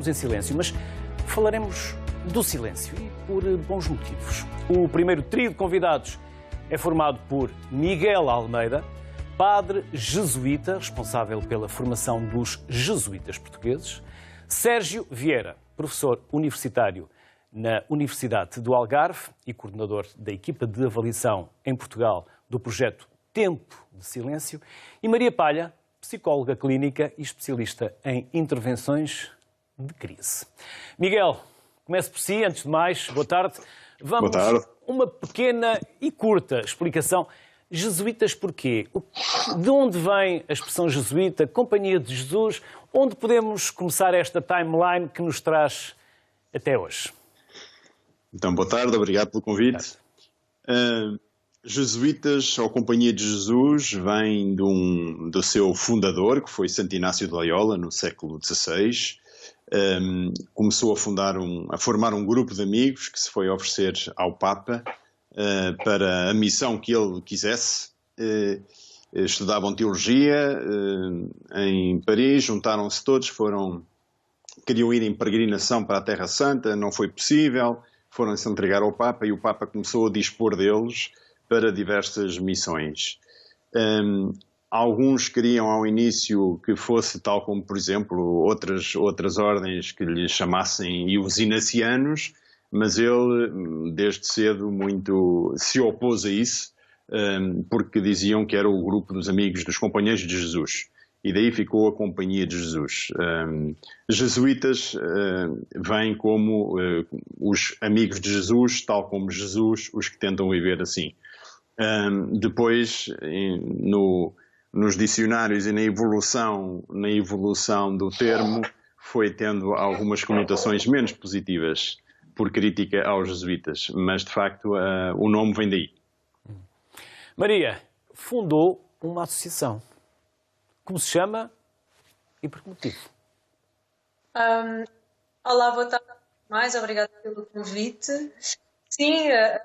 Em silêncio, mas falaremos do silêncio e por bons motivos. O primeiro trio de convidados é formado por Miguel Almeida, padre jesuíta, responsável pela formação dos jesuítas portugueses, Sérgio Vieira, professor universitário na Universidade do Algarve e coordenador da equipa de avaliação em Portugal do projeto Tempo de Silêncio, e Maria Palha, psicóloga clínica e especialista em intervenções de crise. Miguel, comece por si, antes de mais, boa tarde. Vamos boa tarde. Uma pequena e curta explicação. Jesuítas porquê? De onde vem a expressão jesuíta, Companhia de Jesus? Onde podemos começar esta timeline que nos traz até hoje? Então, boa tarde, obrigado pelo convite. Jesuítas, ou Companhia de Jesus, vem do seu fundador, que foi Santo Inácio de Loyola, no século XVI. Começou a formar um grupo de amigos que se foi oferecer ao Papa para a missão que ele quisesse. Estudavam teologia em Paris, juntaram-se todos, queriam ir em peregrinação para a Terra Santa, não foi possível, foram-se entregar ao Papa e o Papa começou a dispor deles para diversas missões. Alguns queriam ao início que fosse tal como, por exemplo, outras ordens que lhe chamassem os inacianos, mas ele, desde cedo, muito se opôs a isso, porque diziam que era o grupo dos amigos, dos companheiros de Jesus. E daí ficou a Companhia de Jesus. Jesuítas vêm como os amigos de Jesus, tal como Jesus, os que tentam viver assim. Depois, nos dicionários e na evolução do termo, foi tendo algumas conotações menos positivas por crítica aos jesuítas, mas de facto o nome vem daí. Maria, fundou uma associação. Como se chama e por que motivo? Olá, boa tarde. Mais obrigada pelo convite. Sim, a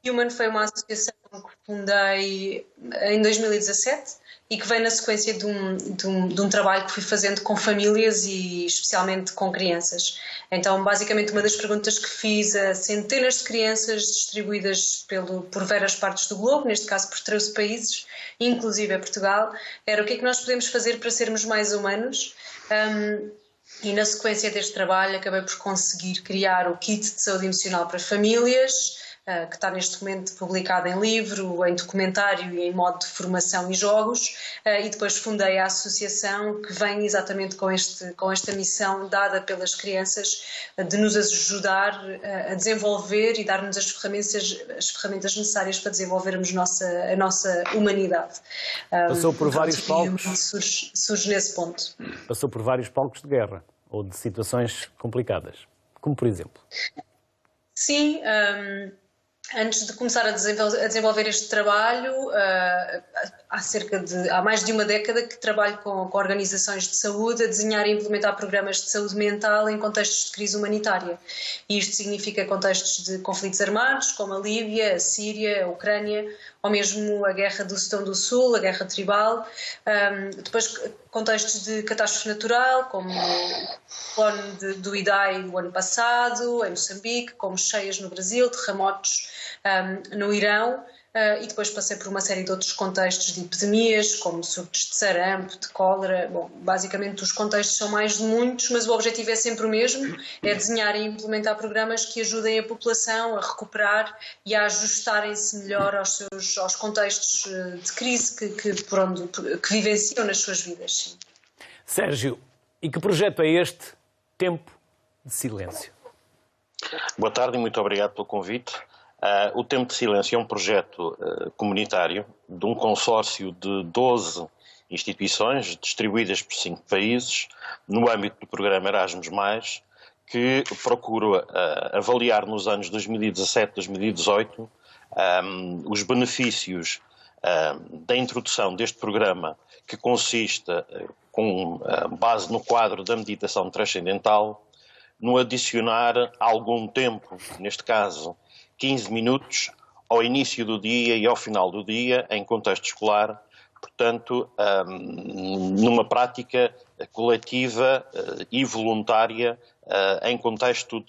Human foi uma associação que fundei em 2017 e que vem na sequência de um trabalho que fui fazendo com famílias e especialmente com crianças. Então, basicamente, uma das perguntas que fiz a centenas de crianças distribuídas por várias partes do globo, neste caso por 13 países, inclusive a Portugal, era o que é que nós podemos fazer para sermos mais humanos. E na sequência deste trabalho acabei por conseguir criar o Kit de Saúde Emocional para Famílias, que está neste momento publicado em livro, em documentário e em modo de formação e jogos, e depois fundei a associação que vem exatamente com esta missão dada pelas crianças de nos ajudar a desenvolver e dar-nos as ferramentas necessárias para desenvolvermos a nossa humanidade. Passou por vários palcos. Surge nesse ponto. Passou por vários palcos de guerra ou de situações complicadas, como por exemplo? Sim. Antes de começar a desenvolver este trabalho, há mais de uma década que trabalho com organizações de saúde a desenhar e implementar programas de saúde mental em contextos de crise humanitária. E isto significa contextos de conflitos armados, como a Líbia, a Síria, a Ucrânia, ou mesmo a guerra do Sudão do Sul, a guerra tribal. Depois contextos de catástrofe natural, como o ano do Idai do ano passado, em Moçambique, como cheias no Brasil, terremotos no Irão, e depois passei por uma série de outros contextos de epidemias, como surtos de sarampo, de cólera. Bom, basicamente os contextos são mais de muitos, mas o objetivo é sempre o mesmo, é desenhar e implementar programas que ajudem a população a recuperar e a ajustarem-se melhor aos contextos de crise que vivenciam nas suas vidas. Sim. Sérgio, e que projeto é este Tempo de Silêncio? Boa tarde e muito obrigado pelo convite. O Tempo de Silêncio é um projeto comunitário de um consórcio de 12 instituições distribuídas por 5 países no âmbito do programa Erasmus+, que procura avaliar nos anos 2017-2018 os benefícios da introdução deste programa, que consiste, com base no quadro da meditação transcendental, no adicionar algum tempo, neste caso 15 minutos, ao início do dia e ao final do dia, em contexto escolar, portanto, numa prática coletiva e voluntária em contexto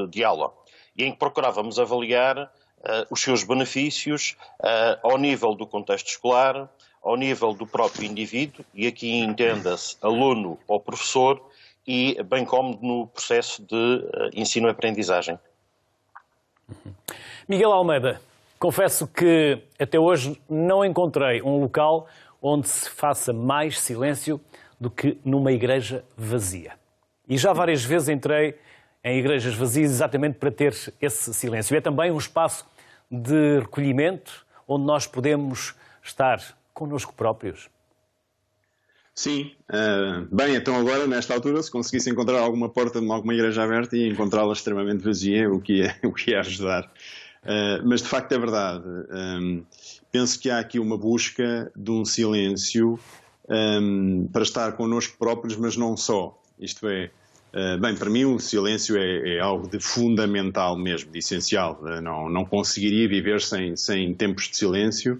de aula, e em que procurávamos avaliar os seus benefícios ao nível do contexto escolar, ao nível do próprio indivíduo, e aqui entenda-se aluno ou professor, e bem como no processo de ensino-aprendizagem. Miguel Almeida, confesso que até hoje não encontrei um local onde se faça mais silêncio do que numa igreja vazia. E já várias vezes entrei em igrejas vazias exatamente para ter esse silêncio. É também um espaço de recolhimento onde nós podemos estar connosco próprios. Sim. Bem, então agora, nesta altura, se conseguisse encontrar alguma porta de alguma igreja aberta e encontrá-la extremamente vazia, o que ia ajudar. Mas de facto é verdade. Penso que há aqui uma busca de um silêncio para estar connosco próprios, mas não só. Isto é, bem, para mim o silêncio é algo de fundamental mesmo, de essencial. Não conseguiria viver sem tempos de silêncio.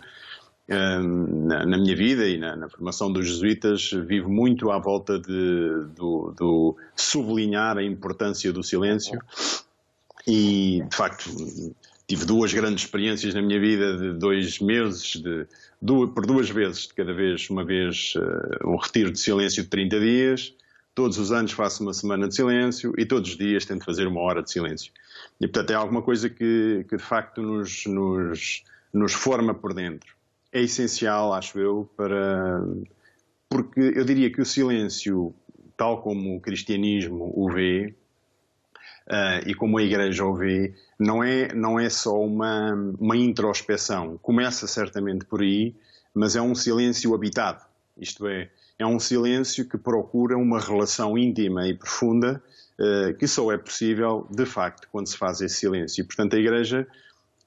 Na minha vida e na formação dos jesuítas, vivo muito à volta do sublinhar a importância do silêncio, e de facto tive duas grandes experiências na minha vida de 2 meses, por 2 vezes, de cada vez, uma vez um retiro de silêncio de 30 dias, todos os anos faço uma semana de silêncio e todos os dias tento fazer 1 hora de silêncio. E portanto é alguma coisa que de facto nos forma por dentro. É essencial, acho eu, porque eu diria que o silêncio, tal como o cristianismo o vê, e como a Igreja o vê, não é só uma introspeção. Começa certamente por aí, mas é um silêncio habitado. Isto é um silêncio que procura uma relação íntima e profunda, que só é possível, de facto, quando se faz esse silêncio. E, portanto, a Igreja,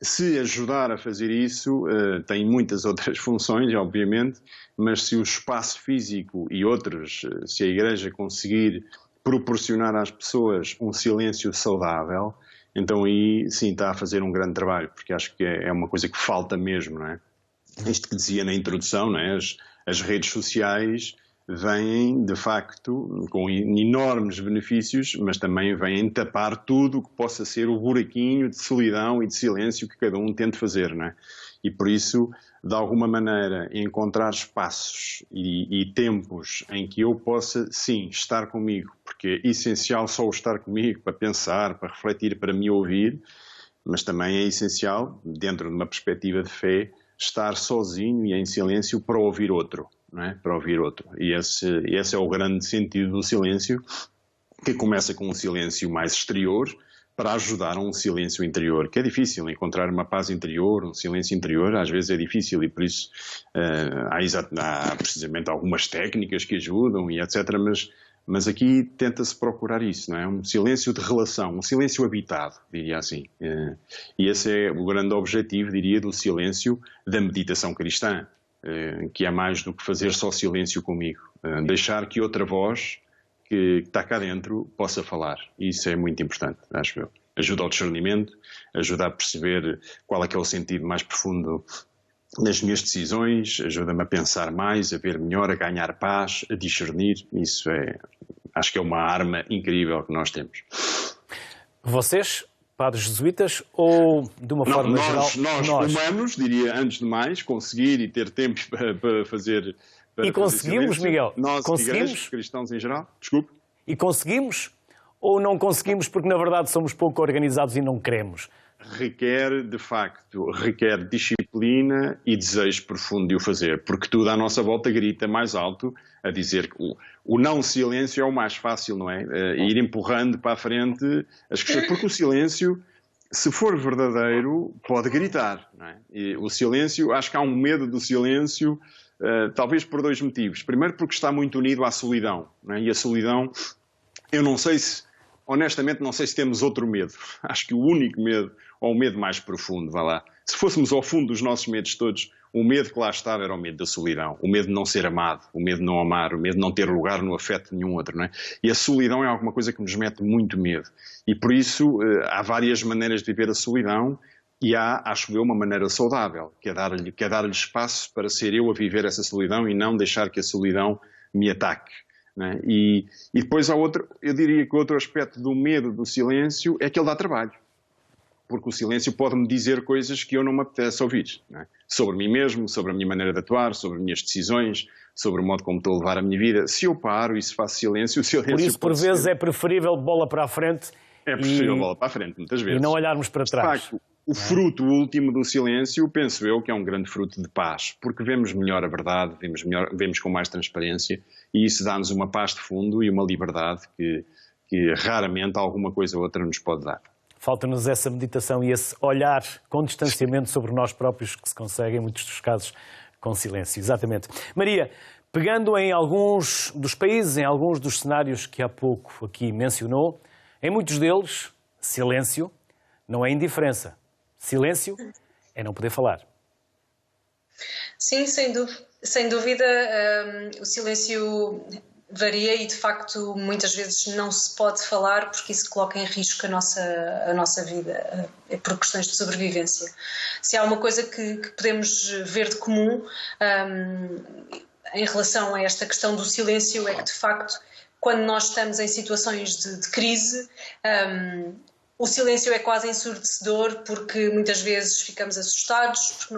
se ajudar a fazer isso, tem muitas outras funções, obviamente, mas se o espaço físico e outros, se a Igreja conseguir proporcionar às pessoas um silêncio saudável, então aí sim está a fazer um grande trabalho, porque acho que é uma coisa que falta mesmo, não é? Isto que dizia na introdução, não é? As redes sociais vêm, de facto, com enormes benefícios, mas também vêm tapar tudo o que possa ser o buraquinho de solidão e de silêncio que cada um tente fazer, não é? E por isso, de alguma maneira, encontrar espaços e tempos em que eu possa, sim, estar comigo, porque é essencial só o estar comigo para pensar, para refletir, para me ouvir, mas também é essencial, dentro de uma perspectiva de fé, estar sozinho e em silêncio para ouvir outro. Não é? Para ouvir outro. E esse é o grande sentido do silêncio, que começa com um silêncio mais exterior para ajudar a um silêncio interior, que é difícil encontrar uma paz interior, um silêncio interior, às vezes é difícil, e por isso há precisamente algumas técnicas que ajudam e etc, mas aqui tenta-se procurar isso, não é? Um silêncio de relação, um silêncio habitado, diria assim. E esse é o grande objetivo, diria, do silêncio da meditação cristã, que é mais do que fazer só silêncio comigo. Deixar que outra voz que está cá dentro possa falar. E isso é muito importante, acho eu. Ajuda ao discernimento, ajuda a perceber qual é que é o sentido mais profundo nas minhas decisões, ajuda-me a pensar mais, a ver melhor, a ganhar paz, a discernir. Isso acho que é uma arma incrível que nós temos. Vocês, padres jesuítas, ou de uma forma geral? Nós humanos, diria, antes de mais, conseguir e ter tempo para fazer... E conseguimos, Miguel? Nós, igrejas, cristãos em geral, desculpe. E conseguimos? Ou não conseguimos porque, na verdade, somos pouco organizados e não queremos? Requer disciplina e desejo profundo de o fazer, porque tudo à nossa volta grita mais alto a dizer que o não silêncio é o mais fácil, não é? Ir empurrando para a frente as questões, porque o silêncio, se for verdadeiro, pode gritar, não é? E o silêncio, acho que há um medo do silêncio, talvez por 2 motivos. Primeiro, porque está muito unido à solidão, não é? E a solidão, eu não sei se, honestamente, não sei se temos outro medo. Acho que o único medo, ou o medo mais profundo, vá lá, se fôssemos ao fundo dos nossos medos todos, o medo que lá estava era o medo da solidão, o medo de não ser amado, o medo de não amar, o medo de não ter lugar no afeto de nenhum outro, não é? E a solidão é alguma coisa que nos mete muito medo. E por isso há várias maneiras de viver a solidão, e há, acho eu, uma maneira saudável, que é dar-lhe espaço para ser eu a viver essa solidão e não deixar que a solidão me ataque. Não é? E depois há outro, eu diria que outro aspecto do medo do silêncio é que ele dá trabalho. Porque o silêncio pode-me dizer coisas que eu não me apetece ouvir. Não é? Sobre mim mesmo, sobre a minha maneira de atuar, sobre as minhas decisões, sobre o modo como estou a levar a minha vida. Se eu paro e se faço silêncio, o silêncio... Por isso, por vezes, é preferível bola para a frente. É preferível bola para a frente, muitas vezes. E não olharmos para trás. De facto, o fruto último do silêncio, penso eu, que é um grande fruto de paz. Porque vemos melhor a verdade, vemos com mais transparência, e isso dá-nos uma paz de fundo e uma liberdade que raramente alguma coisa ou outra nos pode dar. Falta-nos essa meditação e esse olhar com distanciamento sobre nós próprios que se consegue, em muitos dos casos, com silêncio. Exatamente. Maria, pegando em alguns dos países, em alguns dos cenários que há pouco aqui mencionou, em muitos deles, silêncio não é indiferença. Silêncio é não poder falar. Sim, sem dúvida, o silêncio varia e, de facto, muitas vezes não se pode falar porque isso coloca em risco a nossa vida, por questões de sobrevivência. Se há uma coisa que podemos ver de comum em relação a esta questão do silêncio é que, de facto, quando nós estamos em situações de crise, o silêncio é quase ensurdecedor porque muitas vezes ficamos assustados porque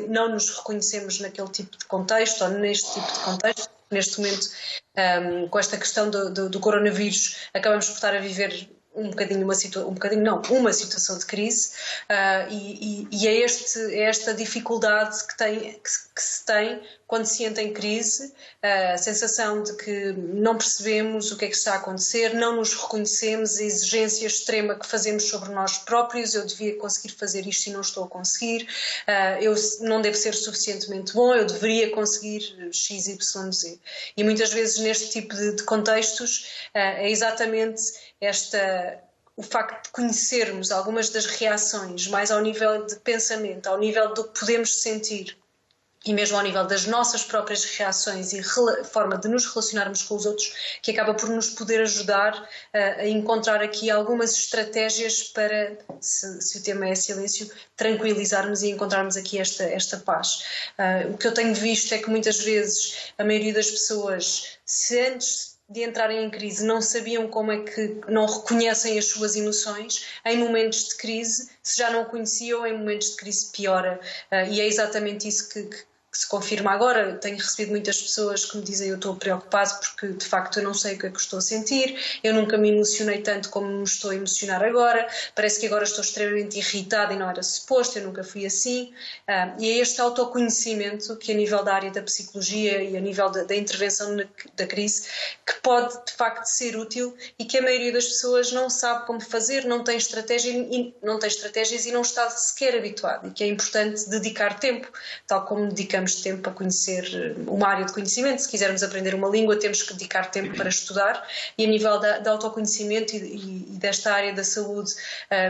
não nos reconhecemos naquele tipo de contexto ou neste tipo de contexto. Neste momento, com esta questão do coronavírus, acabamos por estar a viver uma situação de crise e é esta dificuldade que se tem quando se entra em crise, a sensação de que não percebemos o que é que está a acontecer, não nos reconhecemos, a exigência extrema que fazemos sobre nós próprios, eu devia conseguir fazer isto e não estou a conseguir, eu não devo ser suficientemente bom, eu deveria conseguir X, Y, Z. E muitas vezes neste tipo de contextos é exatamente o facto de conhecermos algumas das reações mais ao nível de pensamento, ao nível do que podemos sentir e mesmo ao nível das nossas próprias reações e forma de nos relacionarmos com os outros, que acaba por nos poder ajudar a encontrar aqui algumas estratégias para, se o tema é silêncio, tranquilizarmos e encontrarmos aqui esta paz. O que eu tenho visto é que muitas vezes a maioria das pessoas, se antes de entrarem em crise não sabiam como é que não reconhecem as suas emoções, em momentos de crise, se já não conheciam, em momentos de crise piora. E é exatamente isso que se confirma agora. Tenho recebido muitas pessoas que me dizem eu estou preocupado porque de facto eu não sei o que é que estou a sentir, eu nunca me emocionei tanto como me estou a emocionar agora, parece que agora estou extremamente irritada e não era suposto, eu nunca fui assim. E é este autoconhecimento que a nível da área da psicologia e a nível da intervenção da crise que pode de facto ser útil e que a maioria das pessoas não sabe como fazer, não tem estratégias e não está sequer habituado, e que é importante dedicar tempo, tal como dedicamos tempo a conhecer uma área de conhecimento. Se quisermos aprender uma língua, temos que dedicar tempo para estudar, e a nível da autoconhecimento e desta área da saúde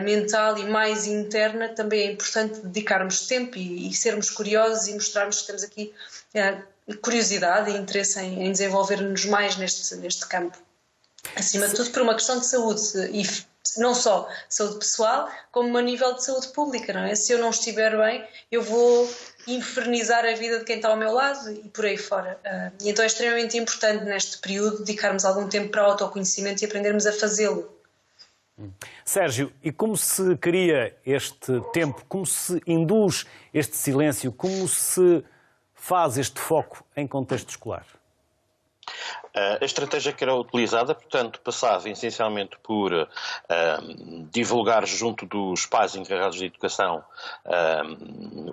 mental e mais interna, também é importante dedicarmos tempo e sermos curiosos e mostrarmos que temos aqui curiosidade e interesse em desenvolver-nos mais neste campo. Acima de tudo, por uma questão de saúde, e não só saúde pessoal, como a nível de saúde pública, não é? Se eu não estiver bem, eu vou infernizar a vida de quem está ao meu lado e por aí fora. E então é extremamente importante neste período dedicarmos algum tempo para o autoconhecimento e aprendermos a fazê-lo. Sérgio, e como se cria este tempo? Como se induz este silêncio? Como se faz este foco em contexto escolar? A estratégia que era utilizada, portanto, passava essencialmente por divulgar junto dos pais encarregados de educação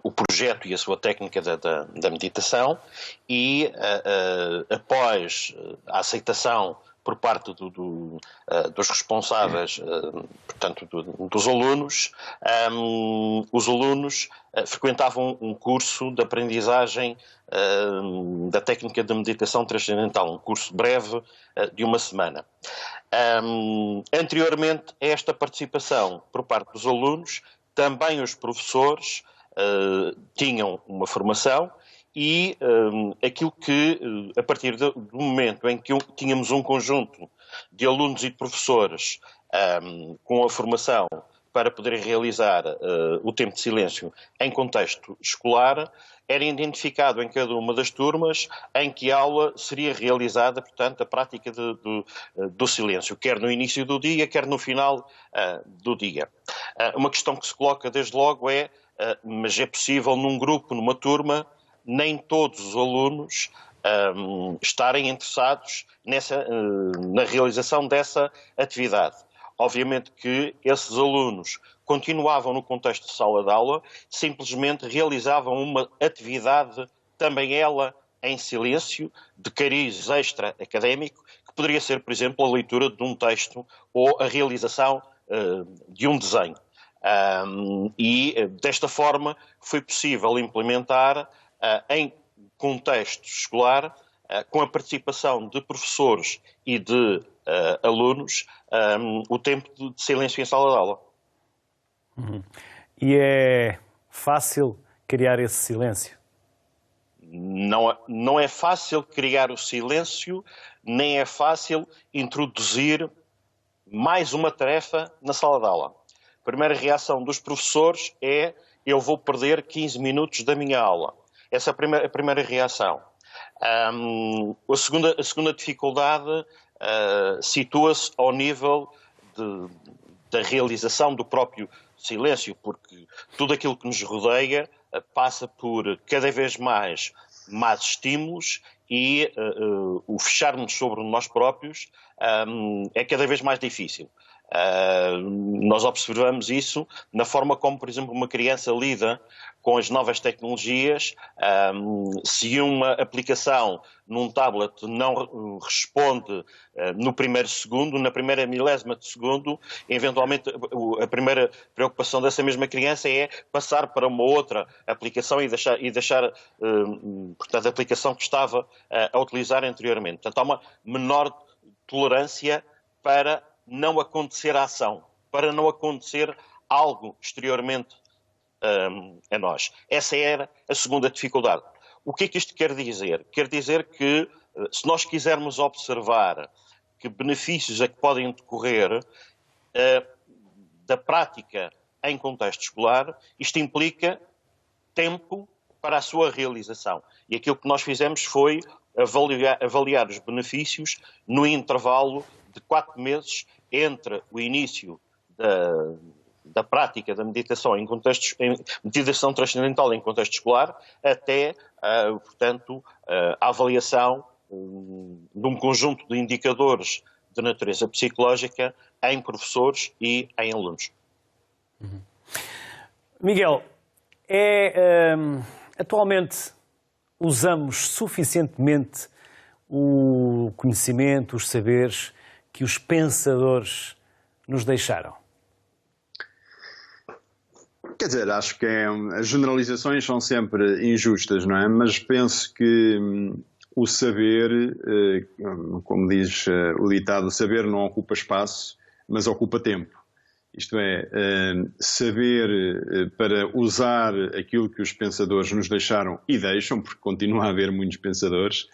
o projeto e a sua técnica da meditação e, após a aceitação por parte dos responsáveis, portanto, dos alunos, os alunos frequentavam um curso de aprendizagem da técnica de meditação transcendental, um curso breve de uma semana. Anteriormente a esta participação por parte dos alunos, também os professores tinham uma formação e aquilo que, a partir do momento em que tínhamos um conjunto de alunos e de professores com a formação para poderem realizar o tempo de silêncio em contexto escolar, era identificado em cada uma das turmas em que a aula seria realizada, portanto, a prática do silêncio, quer no início do dia, quer no final do dia. Uma questão que se coloca desde logo é, mas é possível num grupo, numa turma, nem todos os alunos estarem interessados na realização dessa atividade. Obviamente que esses alunos continuavam no contexto de sala de aula, simplesmente realizavam uma atividade, também ela em silêncio, de cariz extra-académico, que poderia ser, por exemplo, a leitura de um texto ou a realização de um desenho. E desta forma foi possível implementar em contexto escolar, com a participação de professores e de alunos, o tempo de silêncio em sala de aula. E é fácil criar esse silêncio? Não é fácil criar o silêncio, nem é fácil introduzir mais uma tarefa na sala de aula. A primeira reação dos professores é: eu vou perder 15 minutos da minha aula. Essa é a primeira reação. A segunda dificuldade situa-se ao nível da realização do próprio silêncio, porque tudo aquilo que nos rodeia passa por cada vez mais estímulos e o fecharmos sobre nós próprios é cada vez mais difícil. Nós observamos isso na forma como, por exemplo, uma criança lida com as novas tecnologias. Se uma aplicação num tablet não responde no primeiro segundo, na primeira milésima de segundo, eventualmente a primeira preocupação dessa mesma criança é passar para uma outra aplicação e deixar portanto, a aplicação que estava a utilizar anteriormente. Portanto, há uma menor tolerância para não acontecer a ação, para não acontecer algo exteriormente a nós. Essa era a segunda dificuldade. O que é que isto quer dizer? Quer dizer que, se nós quisermos observar que benefícios é que podem decorrer da prática em contexto escolar, isto implica tempo para a sua realização. E aquilo que nós fizemos foi avaliar os benefícios no intervalo de 4 meses entre o início da prática da meditação meditação transcendental em contexto escolar até, portanto, a avaliação de um conjunto de indicadores de natureza psicológica em professores e em alunos. Miguel, atualmente usamos suficientemente o conhecimento, os saberes que os pensadores nos deixaram? Quer dizer, acho que as generalizações são sempre injustas, não é? Mas penso que o saber, como diz o ditado, o saber não ocupa espaço, mas ocupa tempo. Isto é, saber para usar aquilo que os pensadores nos deixaram e deixam, porque continua a haver muitos pensadores,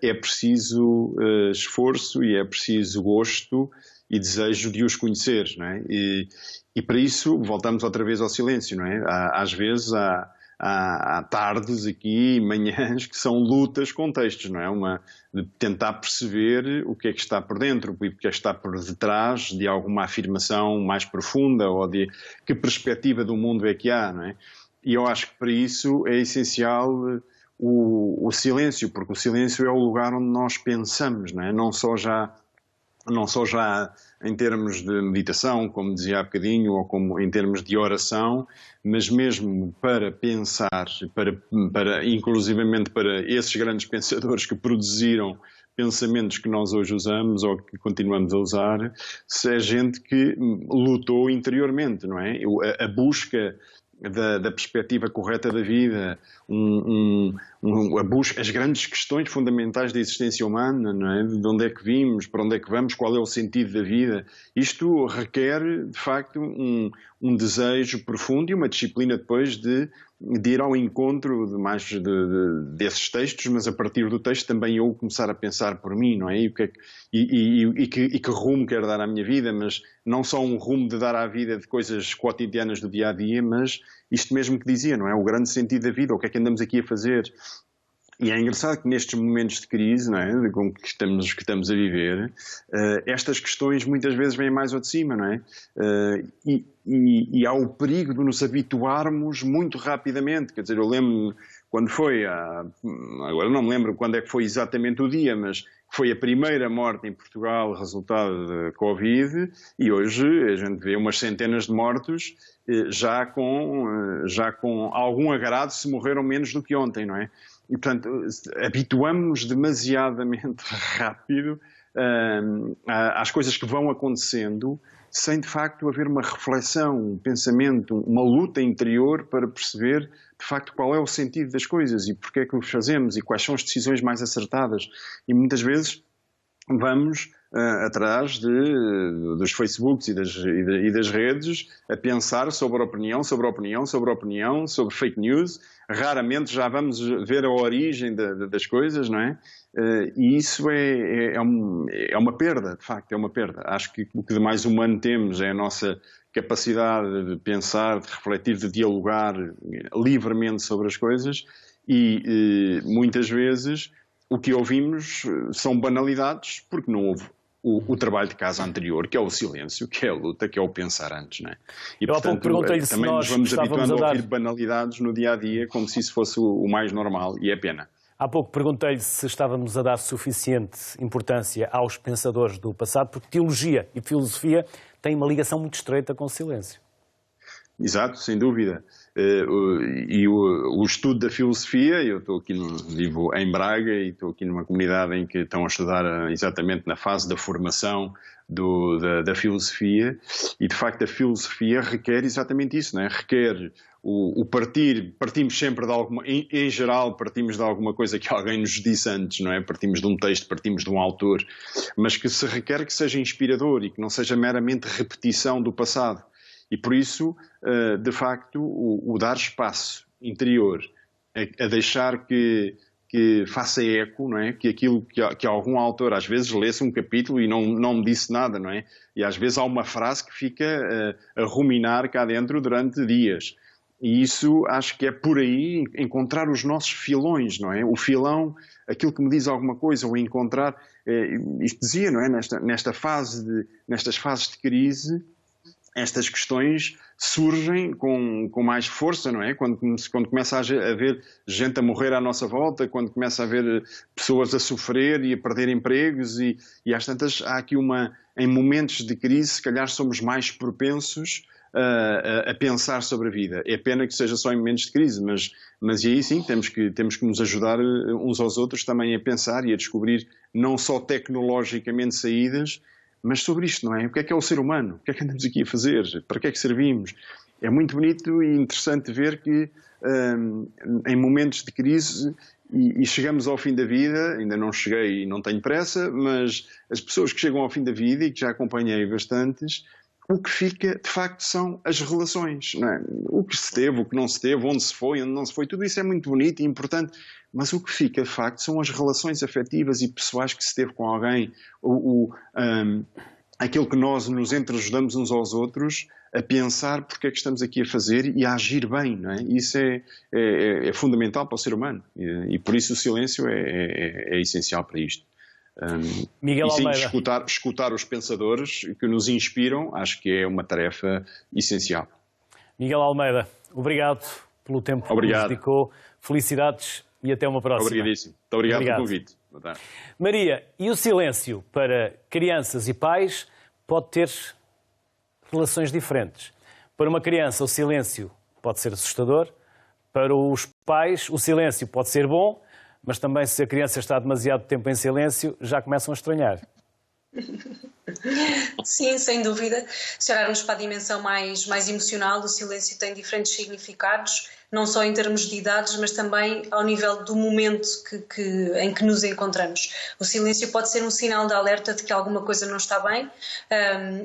é preciso esforço e é preciso gosto e desejo de os conhecer, não é? E para isso voltamos outra vez ao silêncio, não é? Às vezes há tardes aqui, manhãs, que são lutas com textos, não é? De tentar perceber o que é que está por dentro, o que é que está por detrás de alguma afirmação mais profunda ou de que perspectiva do mundo é que há, não é? E eu acho que para isso é essencial o silêncio, porque o silêncio é o lugar onde nós pensamos, não é? Não só já em termos de meditação, como dizia há bocadinho, ou como em termos de oração, mas mesmo para pensar, inclusivamente para esses grandes pensadores que produziram pensamentos que nós hoje usamos ou que continuamos a usar, é gente que lutou interiormente, não é? A busca da perspectiva correta da vida, as grandes questões fundamentais da existência humana, não é? De onde é que vimos, para onde é que vamos, qual é o sentido da vida. Isto requer, de facto, um desejo profundo e uma disciplina depois de de ir ao encontro desses textos, mas a partir do texto também eu começar a pensar por mim, não é? E que rumo quero dar à minha vida, mas não só um rumo de dar à vida de coisas cotidianas do dia a dia, mas isto mesmo que dizia, não é? O grande sentido da vida, o que é que andamos aqui a fazer. E é engraçado que nestes momentos de crise, não é, que estamos a viver, estas questões muitas vezes vêm mais ao de cima, não é? E há o perigo de nos habituarmos muito rapidamente. Quer dizer, eu lembro-me quando foi, agora não me lembro quando é que foi exatamente o dia, mas foi a primeira morte em Portugal resultado da Covid, e hoje a gente vê umas centenas de mortos, já com algum agrado se morreram menos do que ontem, não é? E, portanto, habituamos-nos demasiadamente rápido às coisas que vão acontecendo, sem de facto haver uma reflexão, um pensamento, uma luta interior para perceber de facto qual é o sentido das coisas e porque é que o fazemos e quais são as decisões mais acertadas. E muitas vezes vamos atrás dos Facebooks e das redes a pensar sobre a opinião, sobre fake news. Raramente já vamos ver a origem das coisas, não é? E isso é uma perda, de facto, é uma perda. Acho que o que de mais humano temos é a nossa capacidade de pensar, de refletir, de dialogar livremente sobre as coisas e muitas vezes o que ouvimos são banalidades porque não houve o trabalho de casa anterior, que é o silêncio, que é a luta, que é o pensar antes, não é? E, portanto, também nos vamos habituando a ouvir banalidades no dia-a-dia como se isso fosse o mais normal, e é pena. Há pouco perguntei-lhe se estávamos a dar suficiente importância aos pensadores do passado, porque teologia e filosofia têm uma ligação muito estreita com o silêncio. Exato, sem dúvida. E o estudo da filosofia, eu vivo em Braga e estou aqui numa comunidade em que estão a estudar exatamente na fase da formação da filosofia, e de facto a filosofia requer exatamente isso, não é? Requer partimos sempre de alguma, em geral partimos de alguma coisa que alguém nos disse antes, não é? Partimos de um texto, partimos de um autor, mas que se requer que seja inspirador e que não seja meramente repetição do passado. E por isso, de facto, o dar espaço interior, a deixar que faça eco, não é? Que aquilo que algum autor às vezes lê-se um capítulo e não me disse nada, não é? E às vezes há uma frase que fica a ruminar cá dentro durante dias. E isso acho que é por aí encontrar os nossos filões, não é? O filão, aquilo que me diz alguma coisa, ou encontrar, isto dizia, não é? Nestas fases de crise, estas questões surgem com mais força, não é? Quando começa a haver gente a morrer à nossa volta, quando começa a haver pessoas a sofrer e a perder empregos e às tantas há aqui em momentos de crise, se calhar somos mais propensos a pensar sobre a vida. É pena que seja só em momentos de crise, mas e aí sim temos que nos ajudar uns aos outros também a pensar e a descobrir não só tecnologicamente saídas, mas sobre isto, não é? O que é o ser humano? O que é que andamos aqui a fazer? Para que é que servimos? É muito bonito e interessante ver que em momentos de crise e chegamos ao fim da vida, ainda não cheguei e não tenho pressa, mas as pessoas que chegam ao fim da vida e que já acompanhei bastantes, o que fica, de facto, são as relações, não é? O que se teve, o que não se teve, onde se foi, onde não se foi, tudo isso é muito bonito e importante, mas o que fica, de facto, são as relações afetivas e pessoais que se teve com alguém, aquilo que nós nos entreajudamos uns aos outros a pensar porque é que estamos aqui a fazer e a agir bem, não é? Isso é fundamental para o ser humano e por isso o silêncio é essencial para isto. Miguel e sim, Almeida. escutar os pensadores que nos inspiram, acho que é uma tarefa essencial. Miguel Almeida, obrigado pelo tempo que nos dedicou. Felicidades e até uma próxima. Obrigadíssimo. Muito obrigado pelo convite. Boa tarde. Maria, e o silêncio para crianças e pais pode ter relações diferentes. Para uma criança, o silêncio pode ser assustador. Para os pais, o silêncio pode ser bom. Mas também, se a criança está demasiado tempo em silêncio, já começam a estranhar. Sim, sem dúvida. Se olharmos para a dimensão mais emocional, o silêncio tem diferentes significados. não só em termos de idades, mas também ao nível do momento em que nos encontramos. O silêncio pode ser um sinal de alerta de que alguma coisa não está bem,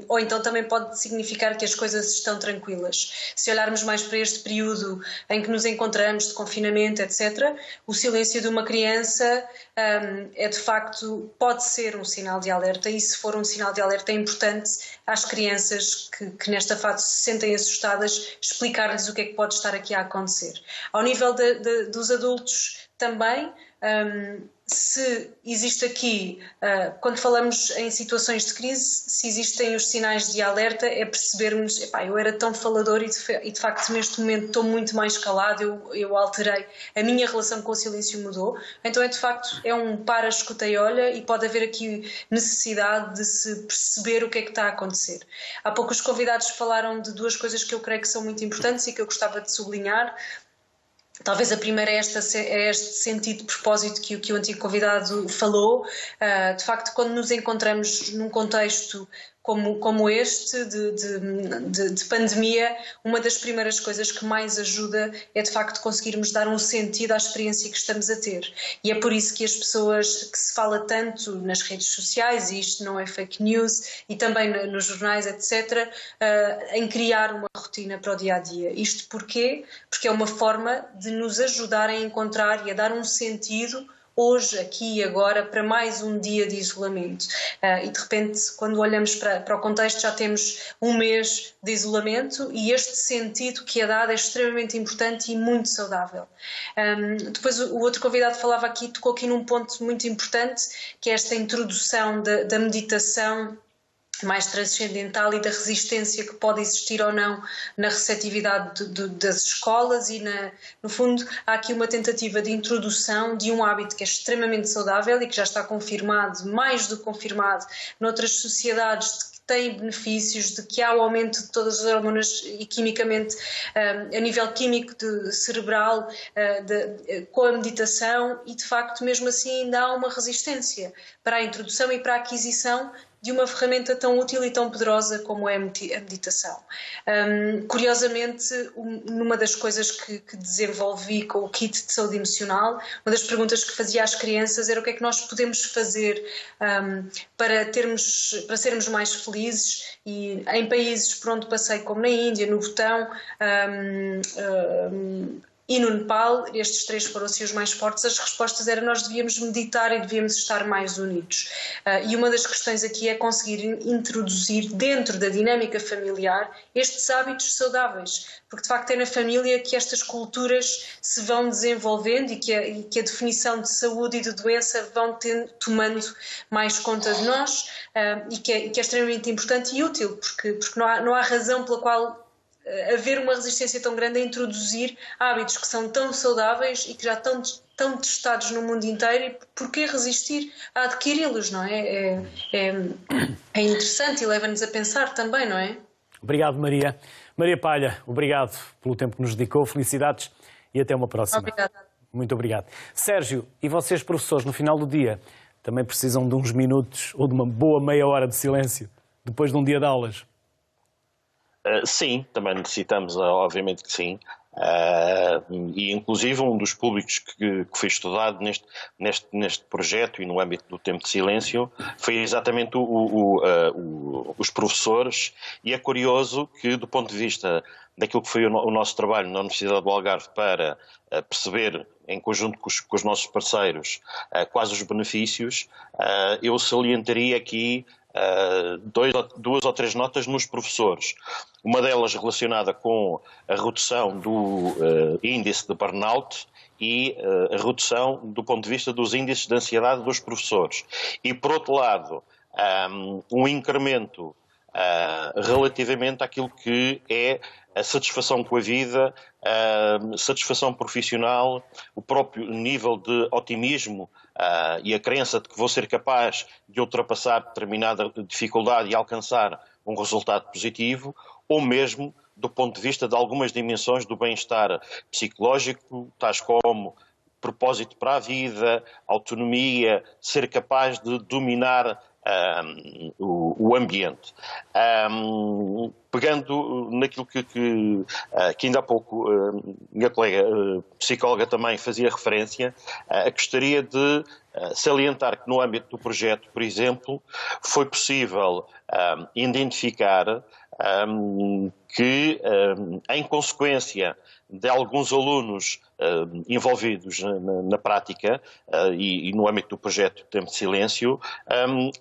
ou então também pode significar que as coisas estão tranquilas. Se olharmos mais para este período em que nos encontramos, de confinamento, etc., o silêncio de uma criança é de facto, pode ser um sinal de alerta, e se for um sinal de alerta é importante às crianças que nesta fase se sentem assustadas explicar-lhes o que é que pode estar aqui a acontecer. Ao nível dos adultos também, se existe aqui, quando falamos em situações de crise, se existem os sinais de alerta, é percebermos, eu era tão falador e de facto neste momento estou muito mais calado, eu alterei, a minha relação com o silêncio mudou, então é de facto um para, escuta e olha, e pode haver aqui necessidade de se perceber o que é que está a acontecer. Há pouco os convidados falaram de duas coisas que eu creio que são muito importantes e que eu gostava de sublinhar. Talvez a primeira é este sentido de propósito que o antigo convidado falou. De facto, quando nos encontramos num contexto como este de pandemia, uma das primeiras coisas que mais ajuda é de facto conseguirmos dar um sentido à experiência que estamos a ter. E é por isso que as pessoas, que se fala tanto nas redes sociais, e isto não é fake news, e também nos jornais, etc., em criar uma rotina para o dia-a-dia. Isto porquê? Porque é uma forma de nos ajudar a encontrar e a dar um sentido hoje, aqui e agora, para mais um dia de isolamento. E de repente, quando olhamos para o contexto, já temos um mês de isolamento, e este sentido que é dado é extremamente importante e muito saudável. Depois o outro convidado tocou aqui num ponto muito importante, que é esta introdução da meditação mais transcendental e da resistência que pode existir ou não na receptividade das escolas, e no fundo há aqui uma tentativa de introdução de um hábito que é extremamente saudável e que já está confirmado, mais do que confirmado, noutras sociedades, de que tem benefícios, de que há o aumento de todas as hormonas e quimicamente, a nível químico cerebral, com a meditação, e de facto mesmo assim ainda há uma resistência para a introdução e para a aquisição de uma ferramenta tão útil e tão poderosa como é a meditação. Curiosamente, numa das coisas que desenvolvi com o kit de saúde emocional, uma das perguntas que fazia às crianças era o que é que nós podemos fazer para sermos mais felizes, e em países por onde passei, como na Índia, no Butão, e no Nepal, estes três foram assim os mais fortes, as respostas eram: nós devíamos meditar e devíamos estar mais unidos. E uma das questões aqui é conseguir introduzir dentro da dinâmica familiar estes hábitos saudáveis, porque de facto é na família que estas culturas se vão desenvolvendo e que a definição de saúde e de doença vão tomando mais conta de nós, e que é extremamente importante e útil, porque não há razão pela qual haver uma resistência tão grande a introduzir hábitos que são tão saudáveis e que já estão tão testados no mundo inteiro, e porquê resistir a adquiri-los, não é? É interessante e leva-nos a pensar também, não é? Obrigado, Maria. Maria Palha, obrigado pelo tempo que nos dedicou, felicidades e até uma próxima. Obrigada. Muito obrigado. Sérgio, e vocês, professores, no final do dia, também precisam de uns minutos ou de uma boa meia hora de silêncio, depois de um dia de aulas? Sim, também necessitamos, obviamente que sim. E inclusive um dos públicos que foi estudado neste projeto e no âmbito do tempo de silêncio foi exatamente os professores, e é curioso que, do ponto de vista daquilo que foi o nosso trabalho na Universidade do Algarve para perceber, em conjunto com os nossos parceiros, quais os benefícios, eu salientaria aqui duas ou três notas nos professores. Uma delas relacionada com a redução do índice de burnout e a redução do ponto de vista dos índices de ansiedade dos professores. E, por outro lado, um incremento relativamente àquilo que é a satisfação com a vida, a satisfação profissional, o próprio nível de otimismo e a crença de que vou ser capaz de ultrapassar determinada dificuldade e alcançar um resultado positivo, ou mesmo do ponto de vista de algumas dimensões do bem-estar psicológico, tais como propósito para a vida, autonomia, ser capaz de dominar o ambiente. Pegando naquilo que ainda há pouco minha colega psicóloga também fazia referência, gostaria de salientar que no âmbito do projeto, por exemplo, foi possível identificar que, em consequência de alguns alunos envolvidos na prática e no âmbito do projeto Tempo de Silêncio,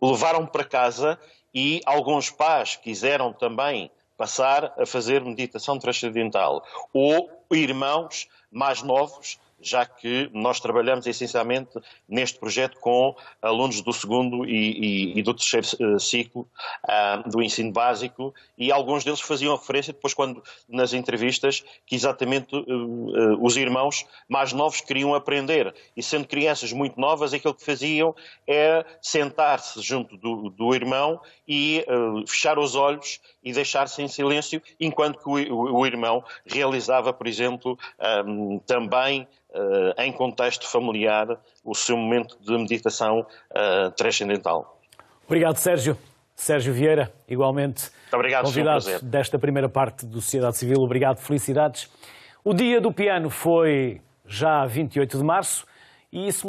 levaram para casa e alguns pais quiseram também passar a fazer meditação transcendental, ou irmãos mais novos, já que nós trabalhamos essencialmente neste projeto com alunos do segundo e do terceiro ciclo do ensino básico, e alguns deles faziam referência depois nas entrevistas que exatamente os irmãos mais novos queriam aprender, e sendo crianças muito novas, aquilo que faziam é sentar-se junto do irmão e fechar os olhos e deixar-se em silêncio, enquanto que o irmão realizava, por exemplo, também em contexto familiar, o seu momento de meditação transcendental. Obrigado, Sérgio. Sérgio Vieira, igualmente obrigado, convidado desta primeira parte do Sociedade Civil. Obrigado, felicidades. O Dia do Piano foi já 28 de março e isso